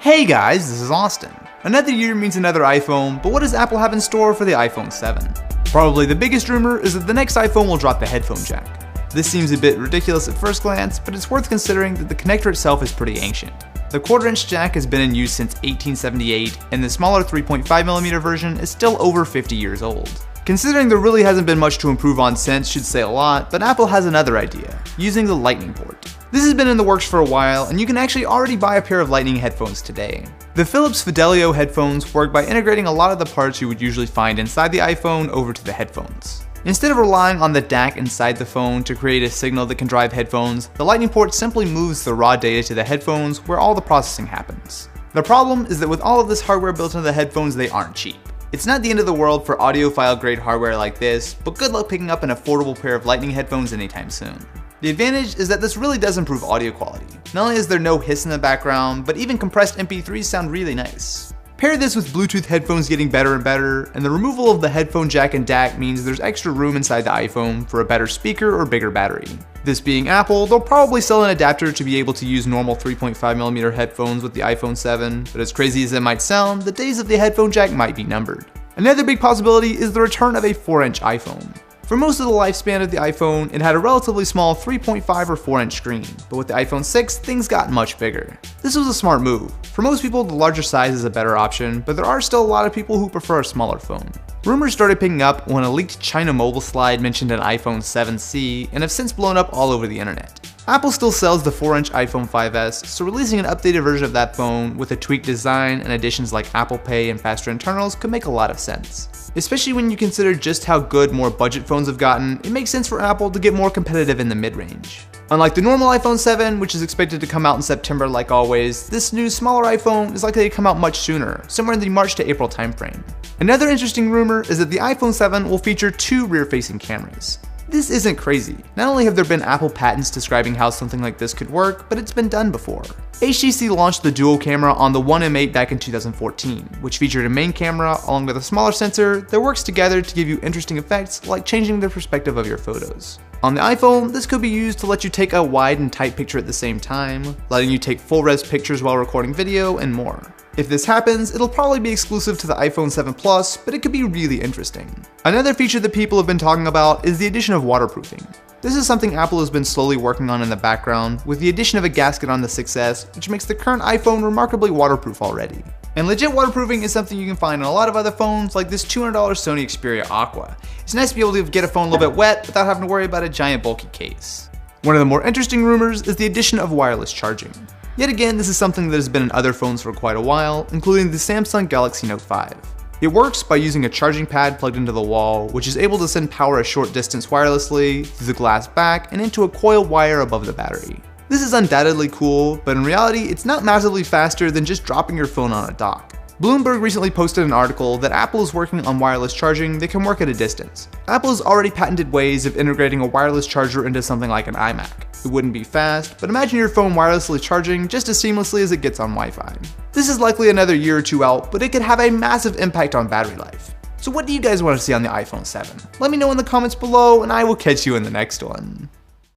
Hey guys, this is Austin. Another year means another iPhone, but what does Apple have in store for the iPhone 7? Probably the biggest rumor is that the next iPhone will drop the headphone jack. This seems a bit ridiculous at first glance, but it's worth considering that the connector itself is pretty ancient. The 1/4-inch jack has been in use since 1878, and the smaller 3.5mm version is still over 50 years old. Considering there really hasn't been much to improve on since should say a lot, but Apple has another idea, using the Lightning port. This has been in the works for a while, and you can actually already buy a pair of Lightning headphones today. The Philips Fidelio headphones work by integrating a lot of the parts you would usually find inside the iPhone over to the headphones. Instead of relying on the DAC inside the phone to create a signal that can drive headphones, the Lightning port simply moves the raw data to the headphones where all the processing happens. The problem is that with all of this hardware built into the headphones, they aren't cheap. It's not the end of the world for audiophile grade hardware like this, but good luck picking up an affordable pair of Lightning headphones anytime soon. The advantage is that this really does improve audio quality. Not only is there no hiss in the background, but even compressed MP3s sound really nice. Pair this with Bluetooth headphones getting better and better, and the removal of the headphone jack and DAC means there's extra room inside the iPhone for a better speaker or bigger battery. This being Apple, they'll probably sell an adapter to be able to use normal 3.5mm headphones with the iPhone 7, but as crazy as it might sound, the days of the headphone jack might be numbered. Another big possibility is the return of a 4-inch iPhone. For most of the lifespan of the iPhone, it had a relatively small 3.5 or 4-inch screen, but with the iPhone 6, things got much bigger. This was a smart move. For most people, the larger size is a better option, but there are still a lot of people who prefer a smaller phone. Rumors started picking up when a leaked China mobile slide mentioned an iPhone 7C and have since blown up all over the internet. Apple still sells the 4-inch iPhone 5S, so releasing an updated version of that phone with a tweaked design and additions like Apple Pay and faster internals could make a lot of sense. Especially when you consider just how good more budget phones have gotten, it makes sense for Apple to get more competitive in the mid-range. Unlike the normal iPhone 7, which is expected to come out in September like always, this new smaller iPhone is likely to come out much sooner, somewhere in the March to April timeframe. Another interesting rumor is that the iPhone 7 will feature 2 rear-facing cameras. This isn't crazy. Not only have there been Apple patents describing how something like this could work, but it's been done before. HTC launched the dual camera on the One M8 back in 2014, which featured a main camera along with a smaller sensor that works together to give you interesting effects like changing the perspective of your photos. On the iPhone, this could be used to let you take a wide and tight picture at the same time, letting you take full-res pictures while recording video, and more. If this happens, it'll probably be exclusive to the iPhone 7 Plus, but it could be really interesting. Another feature that people have been talking about is the addition of waterproofing. This is something Apple has been slowly working on in the background, with the addition of a gasket on the 6S, which makes the current iPhone remarkably waterproof already. And legit waterproofing is something you can find on a lot of other phones, like this $200 Sony Xperia Aqua. It's nice to be able to get a phone a little bit wet without having to worry about a giant bulky case. One of the more interesting rumors is the addition of wireless charging. Yet again, this is something that has been in other phones for quite a while, including the Samsung Galaxy Note 5. It works by using a charging pad plugged into the wall, which is able to send power a short distance wirelessly, through the glass back, and into a coiled wire above the battery. This is undoubtedly cool, but in reality, it's not massively faster than just dropping your phone on a dock. Bloomberg recently posted an article that Apple is working on wireless charging that can work at a distance. Apple has already patented ways of integrating a wireless charger into something like an iMac. It wouldn't be fast, but imagine your phone wirelessly charging just as seamlessly as it gets on Wi-Fi. This is likely another year or two out, but it could have a massive impact on battery life. So what do you guys want to see on the iPhone 7? Let me know in the comments below, and I will catch you in the next one.